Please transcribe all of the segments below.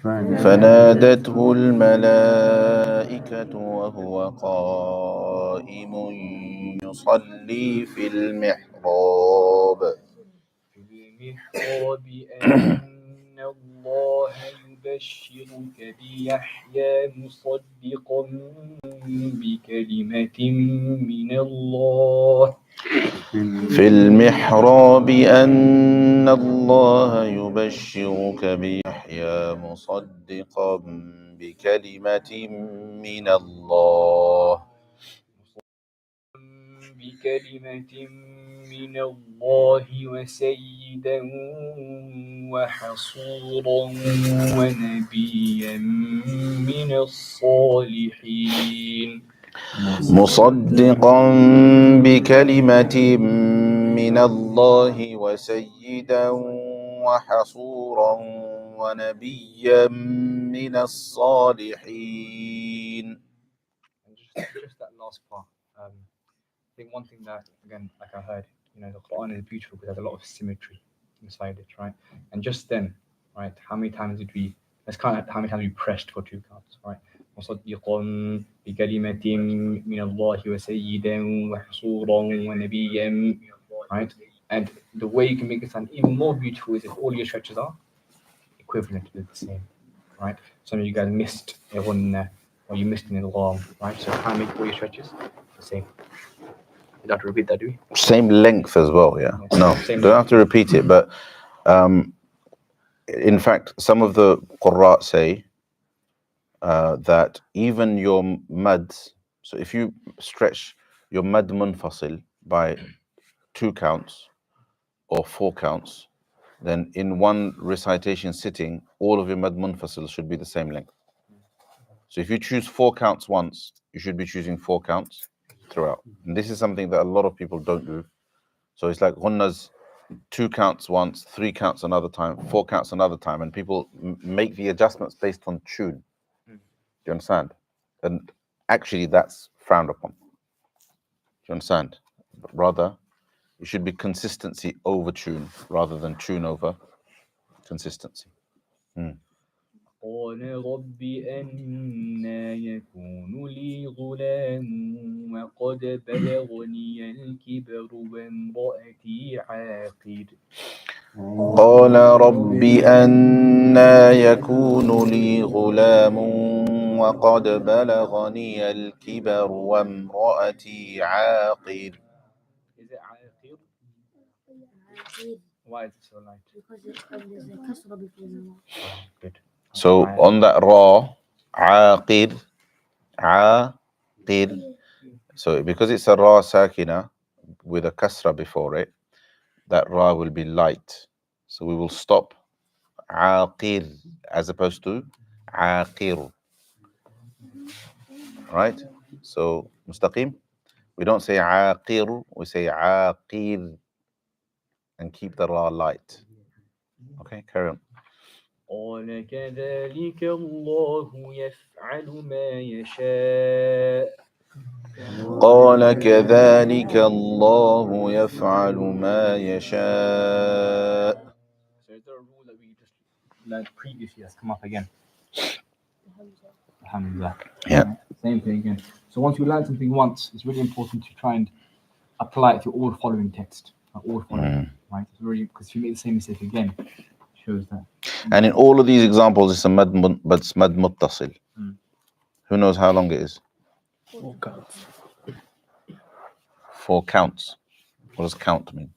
فنادته الملائكة وهو قائم يصلي في المحراب أن الله يبشرك بيحيى مصدقا بكلمة من الله في المحراب أن الله يبشرك بيحيى مصدقا بكلمة من الله وسيدا وحصورا ونبيا من الصالحين مصدقا بكلمة من الله وسيدا وحصورا ونبيا من الصالحين. Just that last part. I think one thing that, again, like I heard, the Quran is beautiful because it has a lot of symmetry inside it, right? And just then, right, how many times did we, let's count how many times we pressed for 2 counts, right? مصدقا بكلمة من الله وسيدا وحصورا ونبيا, right? And the way you can make it sound even more beautiful is if all your stretches are equivalent, they're the same, right? Some of you guys missed a one there, or you missed an long, right? So how make all your stretches the same? You don't have to repeat that, do we? Same length as well, yeah. Yes, No, don't have to repeat it, but in fact, some of the Qur'at say that even your mads, so if you stretch your mad munfasil by 2 counts or 4 counts, then in one recitation sitting, all of your mad munfasil should be the same length. So if you choose 4 counts once, you should be choosing 4 counts throughout. And this is something that a lot of people don't do. So it's like Ghunna's 2 counts once, 3 counts another time, 4 counts another time, and people make the adjustments based on tune. Do you understand? And actually that's frowned upon. Do you understand? But rather, it should be consistency over tune rather than tune over consistency. قال رب أنى يكون لي غلام وقد بلغني الكبر وامرأتي عاقر قال رب أنى يكون لي غلام وقد بلغني الكبر وامرأتي عاقر. Is it عاقر? Why is it so light? Because there's a kasra before the ra. Good. So on that ra, عاقر, عاقر. So because it's a ra sakina with a kasra before it, that ra will be light. So we will stop عاقر as opposed to عاقر. Right? So mustaqim, we don't say عاقر, we say عاقر and keep the ra light. Okay, carry on. قال كذلك الله يفعل ما يشاء. قال كذلك الله يفعل ما يشاء. So is there a rule that we just learned previously that's come up again? Hamza. Yeah. Same thing again. So once you learn something once, it's really important to try and apply it to all following text. All following, right? It's really, because if you make the same mistake again, it shows that. And in all of these examples, it's a mad, but it's mad muttasil. Who knows how long it is? 4 counts. 4 counts. What does count mean?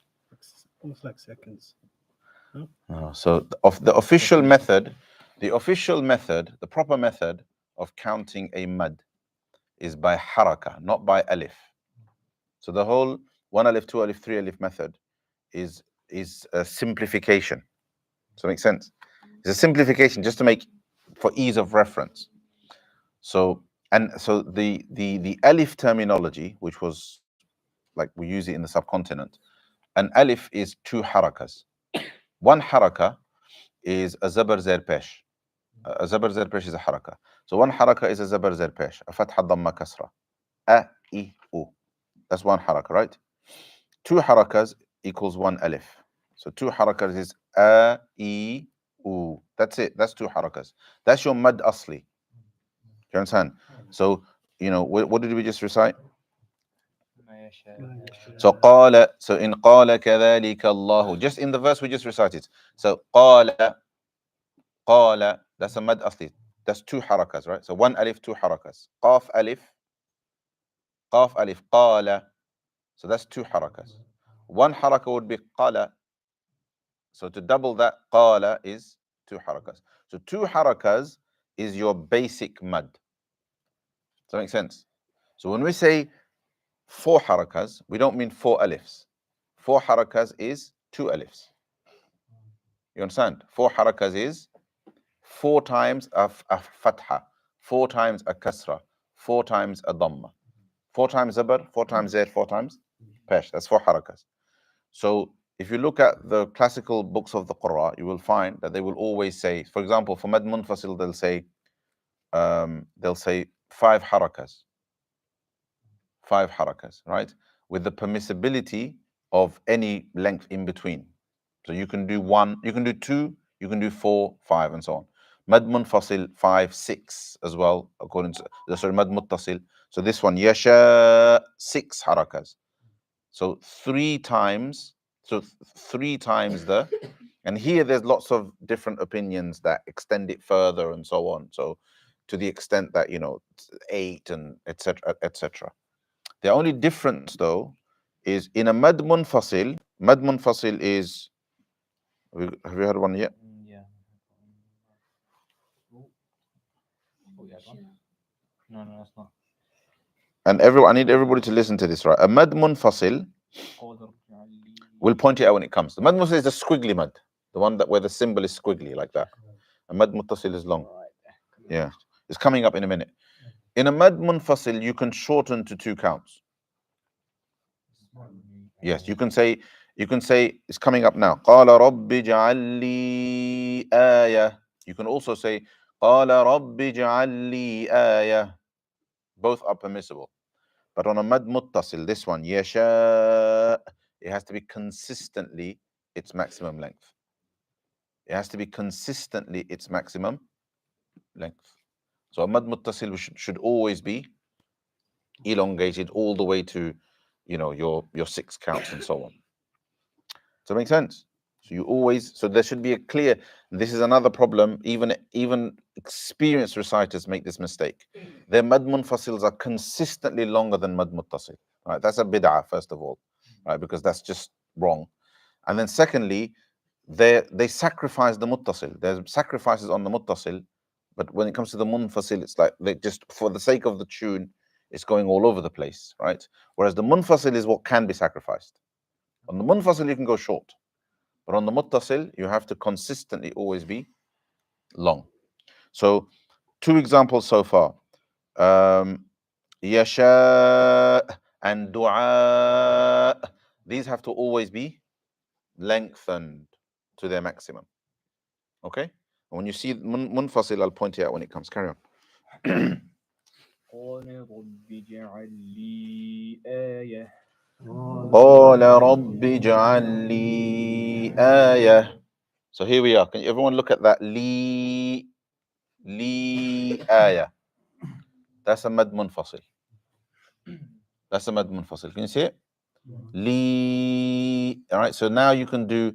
Almost like seconds. So the official method, the proper method of counting a mad is by haraka, not by alif. So the whole 1 alif, 2 alif, 3 alif method is a simplification. Does that make sense? It's a simplification just to make, for ease of reference. So the alif terminology, which was like we use it in the subcontinent, an alif is 2 harakas. 1 haraka is a zabar zer pesh. A zabar zer pesh is a haraka. So 1 haraka is a zabar zer pesh, a fatha dhamma kasra. A, I, u. That's 1 haraka, right? 2 harakas equals 1 alif. So 2 harakas is a, I, Ooh, that's it. That's 2 harakas. That's your mad asli. Do you understand? So, you know, what did we just recite? ما يشاء. So قال, so in قال كذلك الله, just in the verse we just recited. So قال, that's a mad asli. That's 2 harakas, right? So 1 alif, 2 harakas. Qaf alif, قال. So that's 2 harakas. 1 haraka would be qala. So to double that, qala is 2 harakas. So 2 harakas is your basic mad. Does that make sense? So when we say 4 harakas, we don't mean 4 alifs. 4 harakas is 2 alifs. You understand? 4 harakas is 4 times a fatha, 4 times a kasra, 4 times a dhamma, 4 times zabar, 4 times zayd, 4 times pesh. That's 4 harakas. So if you look at the classical books of the Qur'an, you will find that they will always say, for example, for mad munfasil, they'll say 5 harakas, 5 harakas, right? With the permissibility of any length in between. So you can do 1, you can do 2, you can do 4, 5, and so on. Mad munfasil 5, 6 as well, according to sorry, mad muttasil. So this one, yasha 6 harakas. So 3 times, so 3 times the, and here there's lots of different opinions that extend it further and so on. So to the extent that, you know, 8 and etc. etc. The only difference though is in a mad munfasil is, have you heard one yet? Yeah. Oh, yeah, one. No, that's not. And everyone, I need everybody to listen to this, right? A mad munfasil, we'll point it out when it comes. The mad munfasil is a squiggly mad, the one that where the symbol is squiggly like that. A mad muttasil is long. Yeah, it's coming up in a minute. In a mad munfasil, you can shorten to 2 counts. Yes, you can say it's coming up now. قال رب اجعل لي آية. You can also say قال رب اجعل لي آية. Both are permissible. But on a mad muttasil, this one, يشاء, it has to be consistently its maximum length. It has to be consistently its maximum length. So a mad muttasil should always be elongated all the way to, you know, your 6 counts and so on. Does that make sense? So you always, so there should be a clear, this is another problem, even experienced reciters make this mistake. Their mad munfasils are consistently longer than mad muttasil. Right? That's a bid'ah, first of all, right? Because that's just wrong. And then secondly, they sacrifice the muttasil. There's sacrifices on the muttasil, but when it comes to the munfasil, it's like they just, for the sake of the tune, it's going all over the place, right? Whereas the munfasil is what can be sacrificed. On the munfasil, you can go short. But on the muttasil, you have to consistently always be long. So 2 examples so far. Yasha and dua. These have to always be lengthened to their maximum. Okay? And when you see munfasil, I'll point it out when it comes. Carry on. قال رب اجعل لي آية. قال رب اجعل لي آية. So here we are. Can everyone look at that? Li آية. That's a mad munfasil. That's a mad munfasil. Can you see it? Li. All right. So now you can do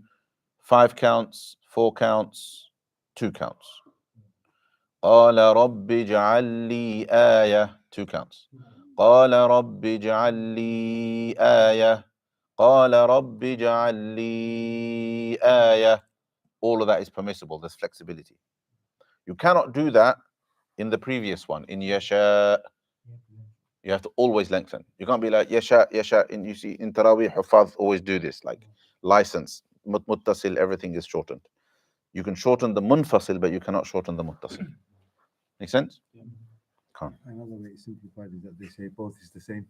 5 counts, 4 counts, 2 counts. قال رب اجعل لي آية. 2 counts. قال رب اجعل لي آية. قال رب اجعل لي آية. All of that is permissible. There's flexibility. You cannot do that in the previous one, in Yasha. You have to always lengthen. You can't be like Yasha, Yasha. And you see in Taraweeh, Hufaz always do this, like license, muttasil, everything is shortened. You can shorten the munfasil, but you cannot shorten the muttasil. Make sense? Can't. Another way it's simplified is that they say both is the same.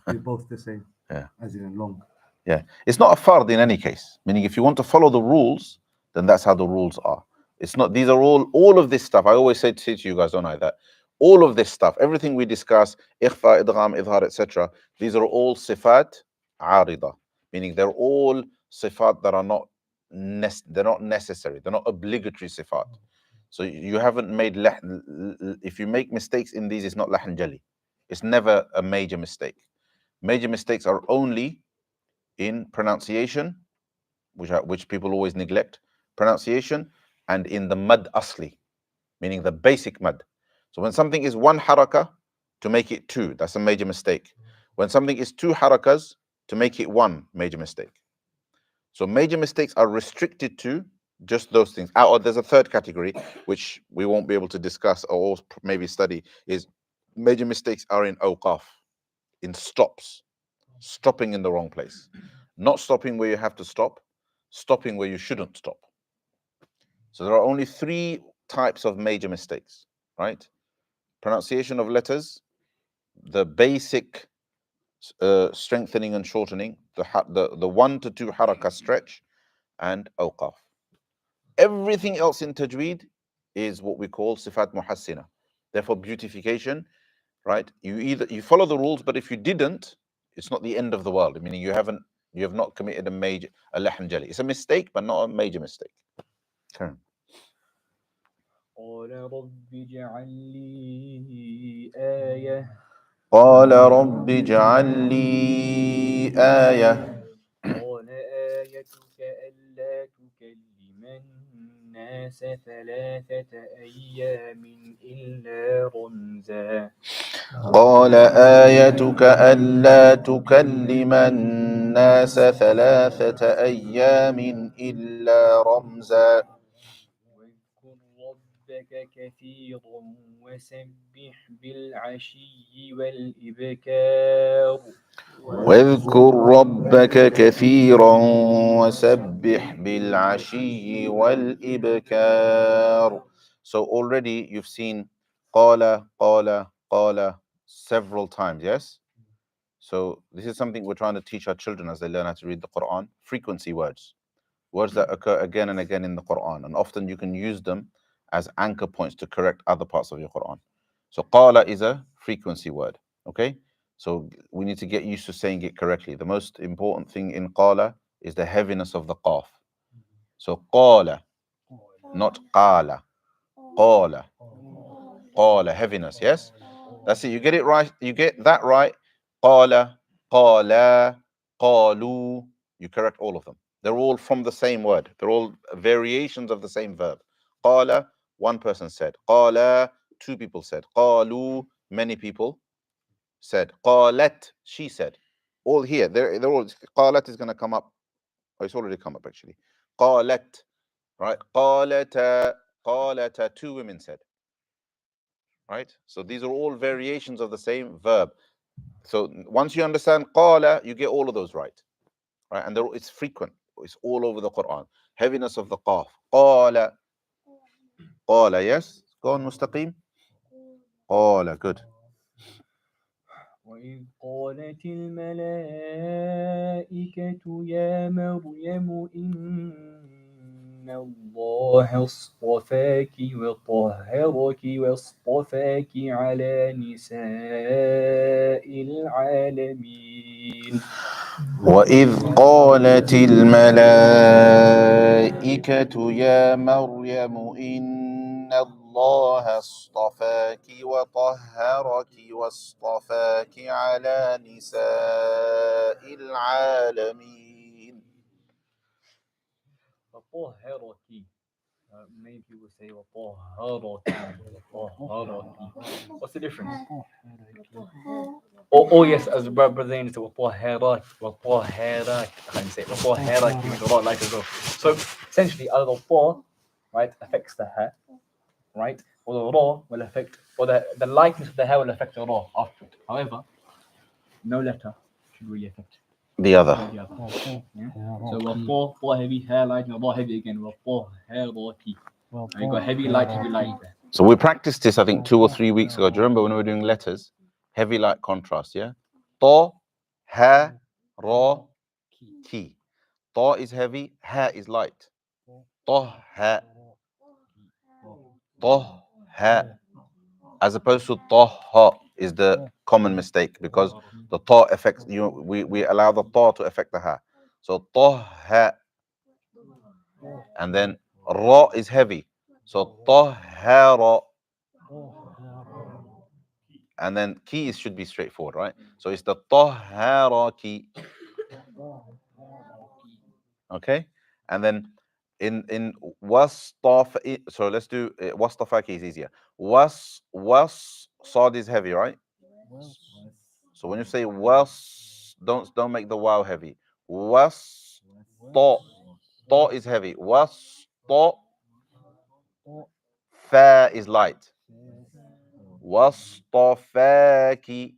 They're both the same. Yeah. As in long. Yeah. It's not a fard in any case. Meaning if you want to follow the rules, then that's how the rules are. It's not, these are all of this stuff. I always say to you guys, don't I, that all of this stuff, everything we discuss, ikhfa, idgham, idhar, etc., these are all sifat arida, meaning they're all sifat that are not they're not necessary. They're not obligatory sifat. So you haven't made if you make mistakes in these, it's not lahn jali. It's never a major mistake. Major mistakes are only in pronunciation, which people always neglect, pronunciation, and in the mad asli, meaning the basic mad. So when something is one haraka, to make it two, that's a major mistake. When something is two harakas, to make it one, major mistake. So major mistakes are restricted to just those things. Or there's a third category, which we won't be able to discuss or maybe study, is major mistakes are in awqaf, in stops, stopping in the wrong place. Not stopping where you have to stop, stopping where you shouldn't stop. So there are only three types of major mistakes, right? Pronunciation of letters, the basic strengthening and shortening, the 1 to 2 haraka stretch, and awqaf. Everything else in tajweed is what we call sifat muhassina. Therefore, beautification, right? You follow the rules, but if you didn't, it's not the end of the world. Meaning you have not committed a lahn jali. It's a mistake, but not a major mistake. Karen. قال رب اجعل لي آية قال رب اجعل لي آية قال آيتك ألا تكلم الناس 3 أيام إلا رمزا قال آيتك ألا تكلم الناس 3 أيام إلا رمزا واذكر ربك كثيرا وسبح بالعشي والإبكار واذكر ربك كثيرا وسبح بالعشي والإبكار. So already you've seen قال قال قال several times, yes? So this is something we're trying to teach our children as they learn how to read the Quran. Frequency words. Words that occur again and again in the Quran. And often you can use them as anchor points to correct other parts of your Quran. So qala is a frequency word. Okay? So we need to get used to saying it correctly. The most important thing in qala is the heaviness of the qaf. So qala, not qala. Qala. Qala, heaviness, yes? That's it. You get it right. You get that right. Qala, qala, qalu. You correct all of them. They're all from the same word. They're all variations of the same verb. Qala, one person said. Qala, two people said. Qalu, many people said. Qalat, she said. All here. They're all. Qalat is going to come up. Oh, it's already come up actually. Qalat, right? Qalata, qalata, two women said. Right? So these are all variations of the same verb. So once you understand qala, you get all of those right. Right? And it's frequent. It's all over the Quran. Heaviness of the qaf. Qala. Qala, yes? Go on, Mustaqim. Qala, good. وإذ قالت الملائكة يا مريم إن الله اصطفاك وطهرك واصطفاك على نساء العالمين وإذ قالت الملائكة يا مريم إن الله اصطفاك وطهرك واصطفاك على نساء العالمين. وطهرك. Many people say وطهرك. What's the difference? Oh yes, as Brother Zain said, وطهرك. I can't say وطهرك with the like as well. So essentially, either the right affects the hair, right, or the raw will affect, or the lightness of the hair will affect the raw afterward. However, no letter should really affect The other. the other. Yeah? So raw heavy, hair light, and raw heavy again. وطهرك. You got heavy light there. So we practiced this, I think, 2 or 3 weeks ago. Do you remember when we were doing letters? Heavy light contrast, yeah? Ta, ha, ra, ki. Ta is heavy, ha is light. Ta, ha. Ta, ha. As opposed to ta, ha is the common mistake because the ta affects, we allow the ta to affect the ha. So ta, ha. and then ra is heavy. So tahara, and then key should be straightforward, right? So it's the tahara key. Okay, and then in wastafa. So let's do wastafaki is easier. Was sad is heavy, right? So when you say was, don't make the wow heavy. Was ta is heavy. Was ta fa is light. Wastafaki.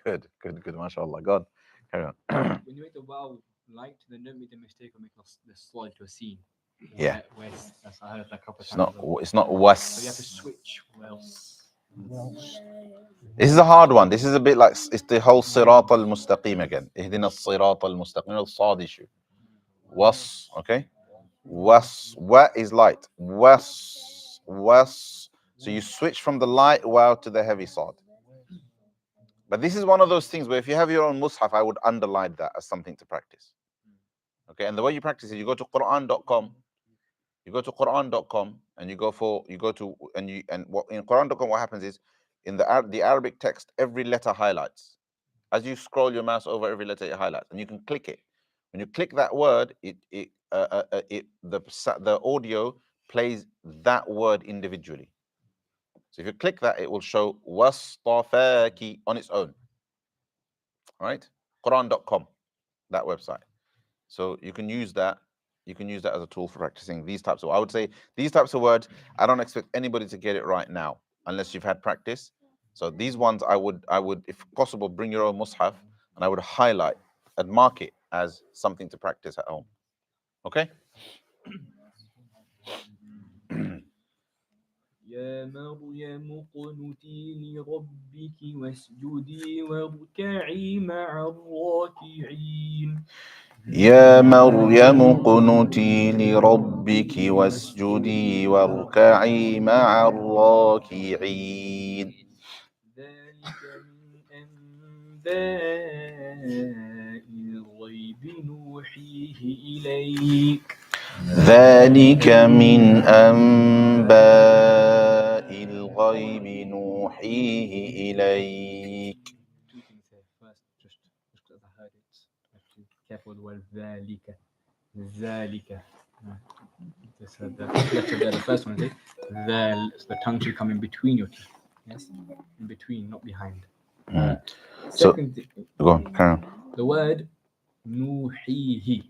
Good, mashallah. God, carry on. When you make the wow light, then don't make the mistake of making the slide to a scene. Yeah. West. That's I heard that a couple of It's times. not. as well. It's not So you have to was. switch. Wells. This is a hard one. This is a bit like it's the whole sirat al mustaqim again. Ihdina sirat al mustaqim. Al sad issue. Was, okay. Was, wa is light. Was. So you switch from the light wow to the heavy sad. But this is one of those things where if you have your own mushaf, I would underline that as something to practice. Okay, and the way you practice it, you go to Quran.com. You go to Quran.com and you what in Quran.com what happens is in the Arabic text, every letter highlights. As you scroll your mouse over every letter, it highlights, and you can click it. When you click that word, the audio plays that word individually. So if you click that, it will show wastafaki on its own. All right, Quran.com, that website. So you can use that. You can use that as a tool for practicing these types of. I would say these types of words. I don't expect anybody to get it right now unless you've had practice. So these ones, I would, if possible, bring your own mushaf, and I would highlight and mark it as something to practice at home. Okay. يا مريم اقنتي لربك واسجدي واركعي مع الراكعين. يا مريم اقنتي لربك واسجدي واركعي مع الراكعين. ذلك من أنباء الغيب نوحيه إليك. ذلك من أنباء الغيب نوحيه إليك. Two things here. First, just because I heard it, I have to be careful with the word ذلك. ذلك. Just heard that letter there. The first one is ذال. So the tongue should come in between your teeth. Yes, in between, not behind. So Second, go on, carry on. the word nuhihi,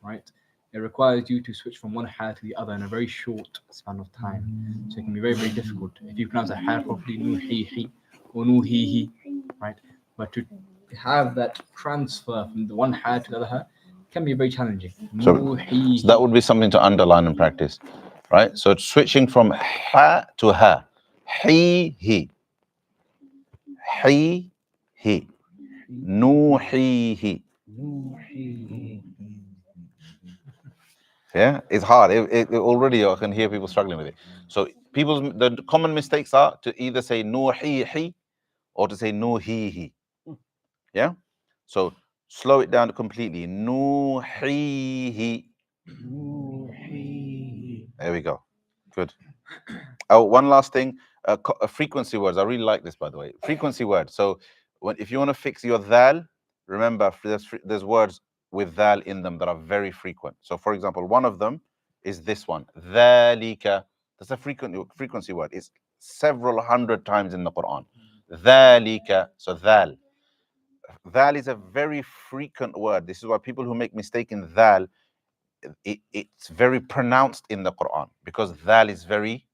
right? It requires you to switch from one ha to the other in a very short span of time. So it can be very, very difficult. If you pronounce a ha properly, nuhihi or nuhihi, right? But to have that transfer from the one ha to the other ha can be very challenging. So Nuhihi. that would be something to underline and practice, right? So it's switching from ha to ha. He. Nuhihi. Yeah, it's hard. Already I can hear people struggling with it. So the common mistakes are to either say nuhihi or to say nuhihi. Yeah. So slow it down completely. Nuhihi. There we go. Good. Oh, one last thing. Frequency words. I really like this, by the way. Frequency words. So if you want to fix your dhal, remember there's words with dhal in them that are very frequent. So for example, one of them is this one. Dhalika. That's a frequency word. It's several hundred times in the Quran. Dhalika. So dhal. Dhal is a very frequent word. This is why people who make mistake in dhal, it's very pronounced in the Quran because dhal is very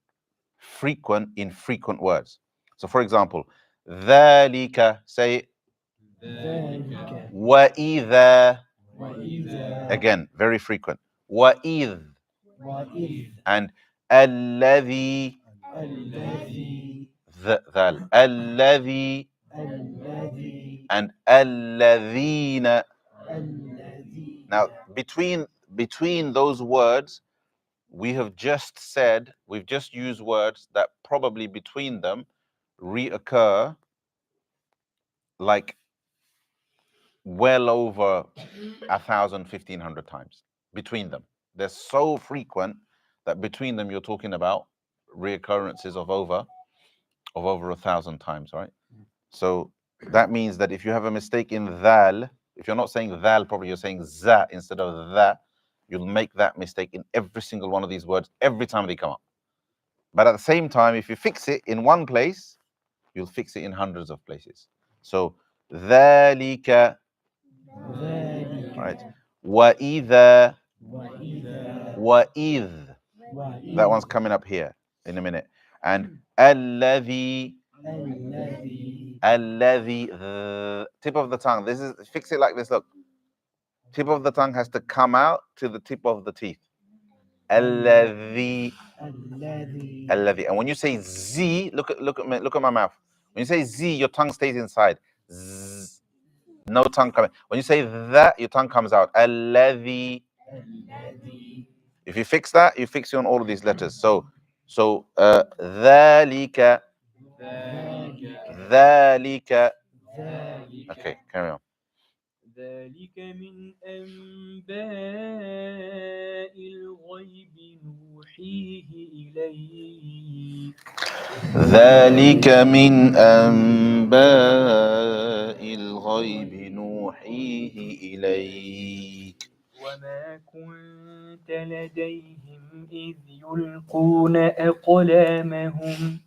frequent in frequent words. So for example, dhalika, say وَإِذَا. Again, very frequent. وَإِذ. And الَّذِي. Dhal. الَّذِي. And الَّذِينَ. Now, between those words, we've just used words that probably between them reoccur like well over 1,000, 1,500 times between them. They're so frequent that between them you're talking about reoccurrences of over 1,000 times, right? So that means that if you have a mistake in dhal, if you're not saying dhal properly, you're saying za instead of dha, you'll make that mistake in every single one of these words every time they come up. But at the same time, if you fix it in one place, you'll fix it in hundreds of places. So dhalika, right? Wa-idha, wa-idh. That one's coming up here in a minute. And alladhi, alladhi, tip of the tongue. This is, fix it like this, look. Tip of the tongue has to come out to the tip of the teeth. Alladhi, alladhi. And when you say z, look at my mouth. When you say z, your tongue stays inside. Z, no tongue coming. When you say that, your tongue comes out. Alladhi. If you fix that, you fix it on all of these letters. So dhalika, dhalika. Okay, carry on. ذلك من أنباء الغيب نوحيه إليك ذلك من أنباء الغيب نوحيه إليك وما كنت لديهم إذ يلقون أقلامهم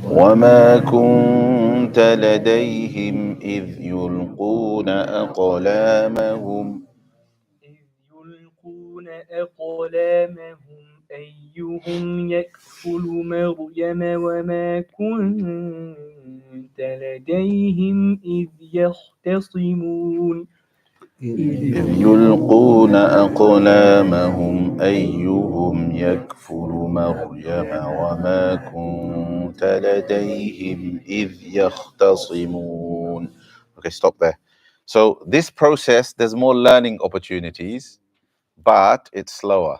وما كنت لديهم إذ يلقون أقلامهم أيهم يكفل مريم وما كنت لديهم إذ يختصمون إذ يلقون أقلامهم أيهم يكفل مريم وما كنت لديهم إذ يختصمون. Okay, stop there. So this process, there's more learning opportunities, but it's slower.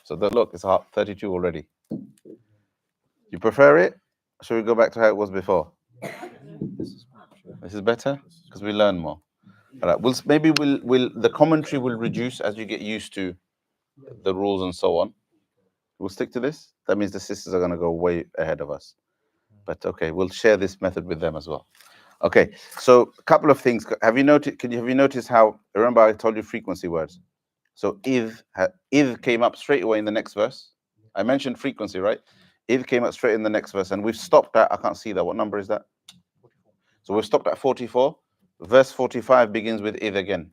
So look, it's 32 already. You prefer it? Should we go back to how it was before? This is better because we learn more. All right. Maybe the commentary will reduce as you get used to the rules and so on. We'll stick to this. That means the sisters are going to go way ahead of us. But okay, we'll share this method with them as well. Okay. So a couple of things. Have you noticed how? Remember, I told you frequency words. So idh came up straight away in the next verse. I mentioned frequency, right? Idh came up straight in the next verse, and we've stopped at, I can't see that. What number is that? 44. So we've stopped at 44. Verse 45 begins with idh again.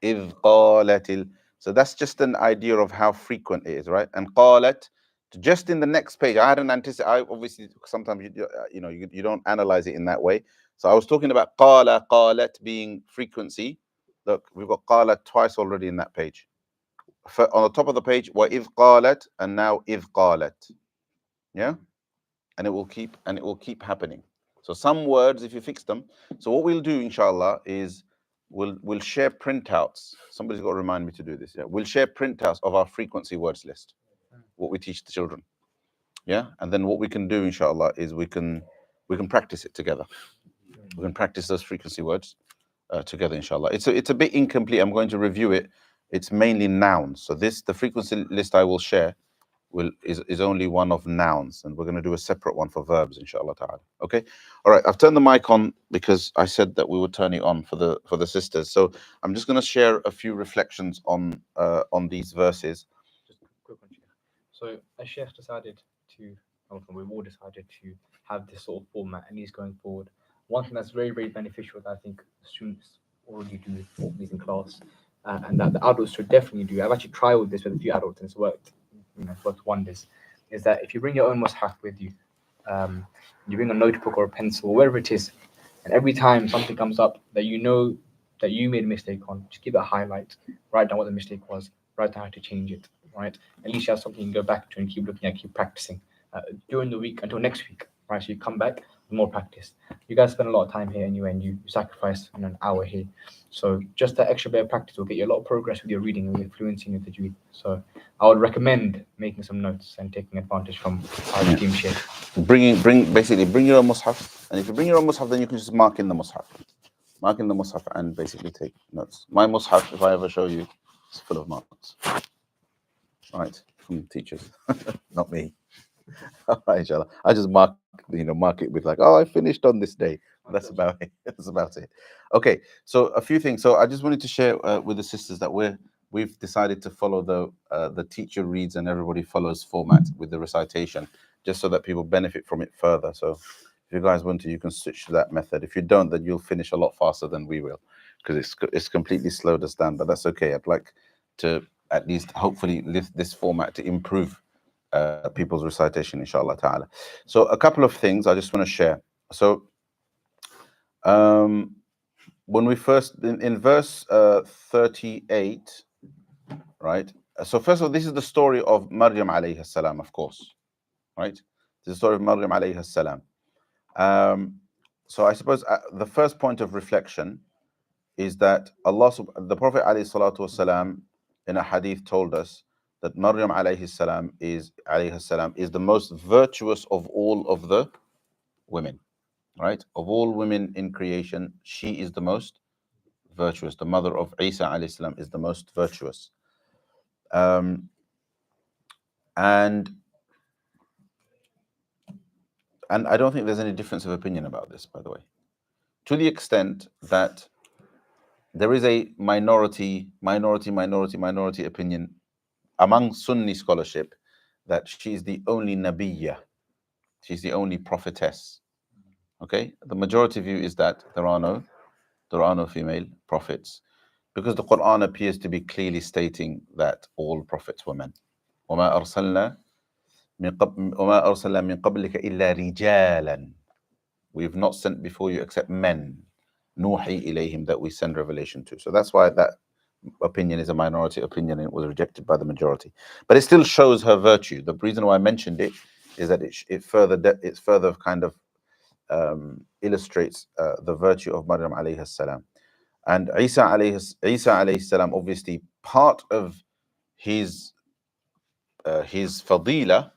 Idh qalatil. So that's just an idea of how frequent it is, right? And qalat, just in the next page, I hadn't anticipated. I obviously sometimes you don't analyze it in that way. So I was talking about qalat being frequency. Look, we've got qalat twice already in that page. On the top of the page, wa idh qalat, and now idh qalat. Yeah, and it will keep happening. So some words, if you fix them. So what we'll do, inshallah, is we'll share printouts. Somebody's got to remind me to do this. Yeah, we'll share printouts of our frequency words list. What we teach the children. Yeah, and then what we can do, inshallah, is we can practice it together. We can practice those frequency words together, inshallah. It's a bit incomplete. I'm going to review it. It's mainly nouns. So the frequency list I will share is only one of nouns, and we're going to do a separate one for verbs, inshallah ta'ala. Okay. All right. I've turned the mic on because I said that we would turn it on for the sisters. So I'm just going to share a few reflections on these verses. Just quick one. So as Sheikh decided to, we've all decided to have this sort of format, and he's going forward. One thing that's very, very beneficial that I think students already do these in class, and that the adults should definitely do. I've actually tried with this with a few adults, and it's worked. It's worked wonders. Is that if you bring your own mushaf with you, you bring a notebook or a pencil, wherever it is, and every time something comes up that you know that you made a mistake on, just give it a highlight, write down what the mistake was, write down how to change it. Right? At least you have something you can go back to and keep looking at, keep practicing during the week until next week. Right? So you come back with more practice. You guys spend a lot of time here anyway, and you sacrifice an hour here. So just that extra bit of practice will get you a lot of progress with your reading and your fluency in your tajweed. So I would recommend making some notes and taking advantage from our team share. Bring your own mushaf, and if you bring your own mushaf, then you can just mark in the mushaf. Mark in the mushaf and basically take notes. My mushaf, if I ever show you, is full of marks. Right, from teachers, not me. All right, inshallah. I just mark it with like, oh, I finished on this day. That's about it. That's about it. Okay, so a few things. So I just wanted to share with the sisters that we've decided to follow the teacher reads and everybody follows format with the recitation, just so that people benefit from it further. So if you guys want to, you can switch to that method. If you don't, then you'll finish a lot faster than we will, because it's completely slowed us down. But that's okay. I'd like to at least hopefully lift this format to improve people's recitation, inshallah ta'ala. So a couple of things I just want to share. So when we first in verse 38, right? So first of all, this is the story of Maryam alayhi salam, of course, right? This is the story of Maryam alayhi salam. So I suppose the first point of reflection is that the Prophet alayhi salatu wasalam in a hadith told us that Maryam alayhi salam is the most virtuous of all of the women, right? Of all women in creation, she is the most virtuous. The mother of Isa alayhi salam is the most virtuous. And I don't think there's any difference of opinion about this, by the way, to the extent that there is a minority opinion among Sunni scholarship that she's the only Nabiyya, she's the only prophetess. Okay, the majority view is that there are no female prophets, because the Quran appears to be clearly stating that all prophets were men. وَمَا أَرْسَلْنَا مِن قَبْلِكَ إِلَّا رِجَالًا. We have not sent before you except men. نُوحِي إِلَيْهِمْ, that we send revelation to. So that's why that opinion is a minority opinion and it was rejected by the majority. But it still shows her virtue. The reason why I mentioned it is that it further kind of illustrates the virtue of Maryam alayhi salam. And Isa alayhi salam, obviously part of his fadila,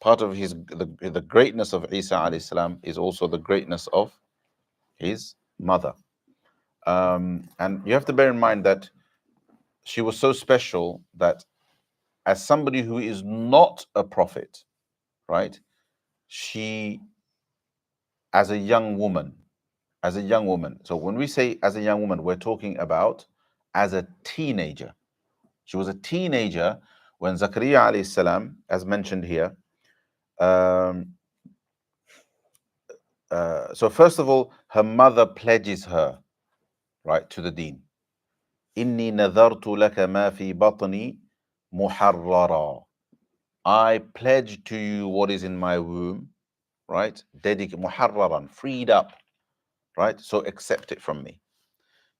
part of the greatness of Isa alayhi salam is also the greatness of his mother. And you have to bear in mind that she was so special that as somebody who is not a prophet, right? She, as a young woman, so when we say as a young woman, we're talking about as a teenager. She was a teenager when Zakaria alayhi salam, as mentioned here. So first of all, her mother pledges her, right, to the deen. Inni nadartu laka ma fi batni muharrara. I pledge to you what is in my womb, right? Dedicated, muharraran, freed up, right? So accept it from me. Do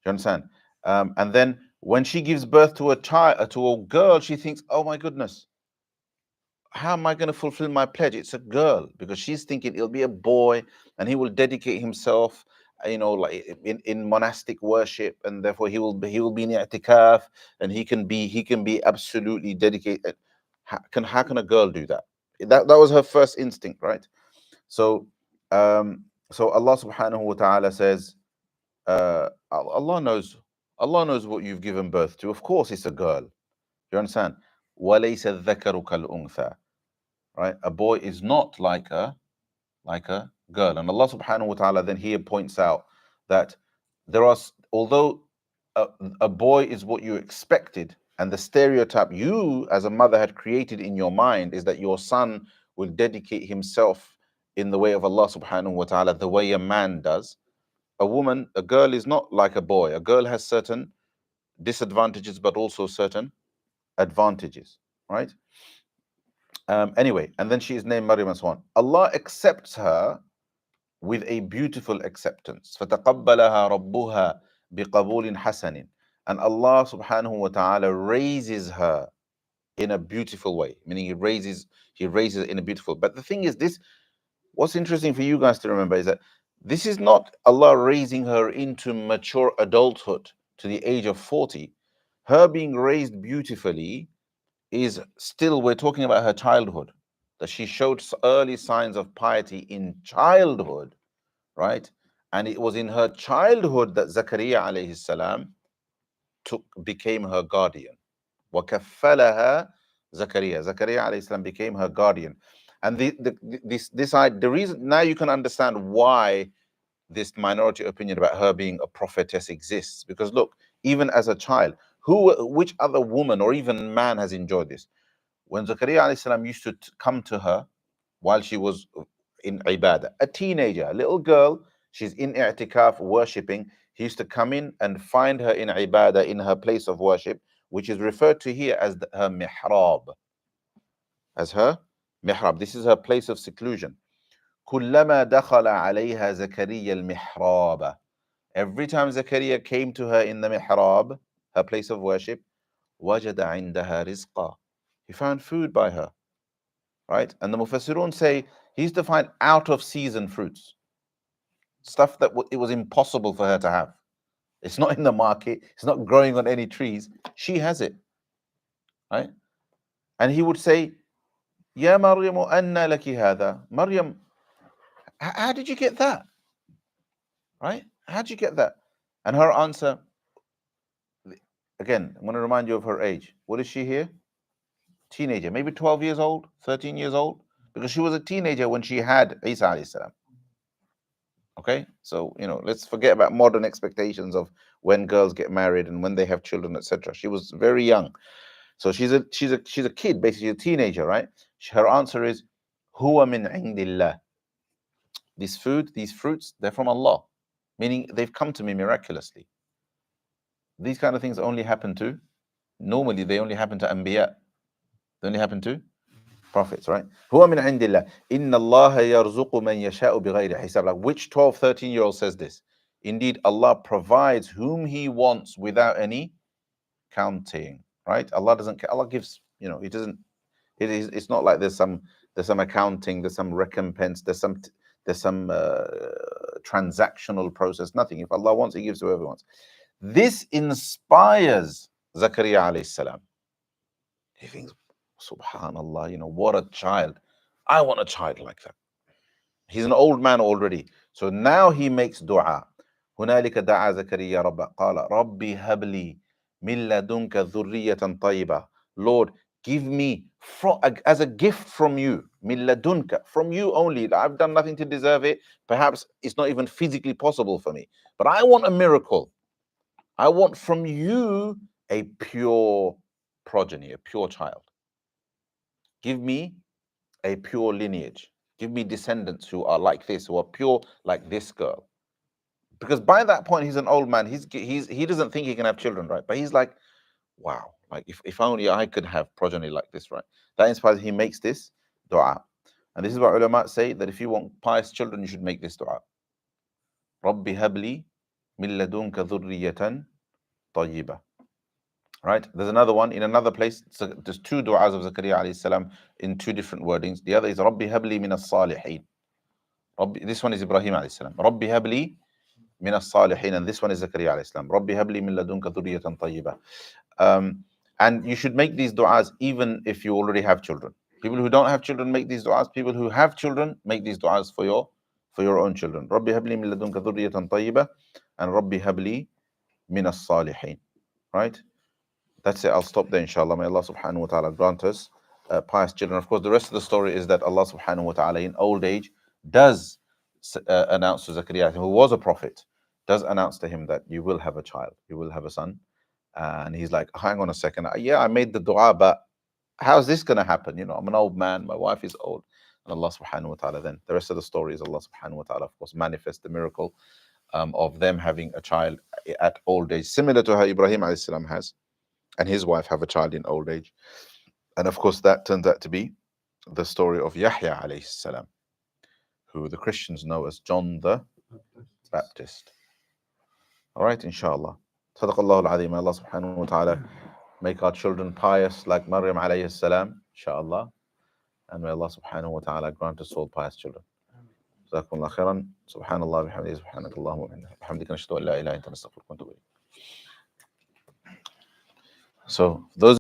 you understand? And then when she gives birth to a child, to a girl, she thinks, oh my goodness, how am I going to fulfill my pledge? It's a girl, because she's thinking it'll be a boy and he will dedicate himself, like in monastic worship, and therefore he will be in i'tikaf, and he can be absolutely dedicated. How can a girl do that? That was her first instinct, right? So so Allah subhanahu wa ta'ala says, Allah knows what you've given birth to. Of course it's a girl. You understand? وَلَيْسَ الذَّكَرُ كَالْأُنْثَى. Right? A boy is not like a girl. And Allah subhanahu wa ta'ala then here points out that although a boy is what you expected, and the stereotype you as a mother had created in your mind is that your son will dedicate himself in the way of Allah subhanahu wa ta'ala the way a man does. A girl is not like a boy. A girl has certain disadvantages but also certain advantages, right? Anyway, and then she is named Maryam and so on. Allah accepts her with a beautiful acceptance. فَتَقَبَّلَهَا رَبُّهَا بِقَبُولٍ حَسَنٍ. And Allah subhanahu wa ta'ala raises her in a beautiful way, meaning he raises it in a beautiful. But the thing is, what's interesting for you guys to remember is that this is not Allah raising her into mature adulthood to the age of 40. Her being raised beautifully is still, we're talking about her childhood, that she showed early signs of piety in childhood, right? And it was in her childhood that Zakaria alayhi salam became her guardian. وَكَفَّلَهَا Zakaria. Zakaria alayhi salam became her guardian. And the reason, now you can understand why this minority opinion about her being a prophetess exists. Because look, even as a child, which other woman or even man has enjoyed this? When Zakaria alayhi salam used to come to her while she was in ibadah, a teenager, a little girl, she's in i'tikaf worshipping, he used to come in and find her in ibadah, in her place of worship, which is referred to here as her mihrab. As her mihrab. This is her place of seclusion. كلما دخل عليها زكريا المحراب. Every time Zakaria came to her in the mihrab, her place of worship, وجد عندها رزقا. He found food by her. Right? And the Mufassirun say he used to find out of season fruits. Stuff that it was impossible for her to have. It's not in the market, it's not growing on any trees. She has it. Right? And he would say, Ya Maryam, anna laki hadha. Maryam, how did you get that? Right? How did you get that? And her answer, again, I'm going to remind you of her age. What is she here? Teenager, maybe 12 years old, 13 years old, because she was a teenager when she had Isa alayhi salam. Okay, so let's forget about modern expectations of when girls get married and when they have children, etc. She was very young, so she's a kid, basically a teenager, right? Her answer is, "Huwa min indillah." This food, these fruits, they're from Allah, meaning they've come to me miraculously. These kind of things only happen to, normally they only happen to anbiya. They only happen to prophets, right? Huwa min indillah. Inna Allah yarzuqu man yasha'u bighayri hisab. Like, which 12, 13-year-old says this? Indeed, Allah provides whom He wants without any counting, right? Allah gives, He doesn't, it's not like there's some accounting, there's some recompense, there's some transactional process, nothing. If Allah wants, He gives to whoever wants. This inspires Zakaria alayhi salam. He thinks, Subhanallah, what a child. I want a child like that. He's an old man already. So now he makes dua. هنالك دعا زكريا ربه قال ربي هب لي من لدنك ذرية طيبة. Lord, give me as a gift from you, من لدنك, from you only. I've done nothing to deserve it. Perhaps it's not even physically possible for me. But I want a miracle. I want from you a pure progeny, a pure child. Give me a pure lineage. Give me descendants who are like this, who are pure like this girl. Because by that point, he's an old man. He doesn't think he can have children, right? But he's like, wow, like if only I could have progeny like this, right? That inspires, he makes this dua. And this is what ulama say, that if you want pious children, you should make this dua. Rabbi habli min ladunka dhurriyatan tayyibah. Right? There's another one in another place. So there's two du'as of Zakaria alayhi salam in two different wordings. The other is Rabbi habli min as-salihin. This one is Ibrahim alayhi salam. Rabbi habli min as-salihin, and this one is Zakaria alayhi salam. Rabbi habli min ladunka dhurriyatan tayyibah. And you should make these du'as even if you already have children. People who don't have children make these du'as. People who have children make these du'as for your own children. Rabbi habli min ladunka dhurriyatan tayyibah, and Rabbi habli min as-salihin. Right? That's it. I'll stop there, inshallah. May Allah subhanahu wa ta'ala grant us pious children. Of course, the rest of the story is that Allah subhanahu wa ta'ala in old age does announce to Zakaria, who was a prophet, does announce to him that you will have a child, you will have a son. And he's like, hang on a second. Yeah, I made the dua, but how's this going to happen? I'm an old man, my wife is old. And Allah subhanahu wa ta'ala, then the rest of the story is Allah subhanahu wa ta'ala, of course, manifests the miracle of them having a child at old age, similar to how Ibrahim alayhi salam has, and his wife have a child in old age. And of course, that turns out to be the story of Yahya alayhi salam, who the Christians know as John the Baptist. All right, inshallah. Sadaqallahu al-azim. Allah subhanahu wa ta'ala make our children pious like Maryam alayhi salam, inshallah. And may Allah subhanahu wa ta'ala grant us all pious children. Jazakumullah khairan. Subhanallah bihamdihi, subhanakallahumma wa bihamdika, nashhadu an la ilaha illa anta, nastaghfiruka wa natubu ilayk. So those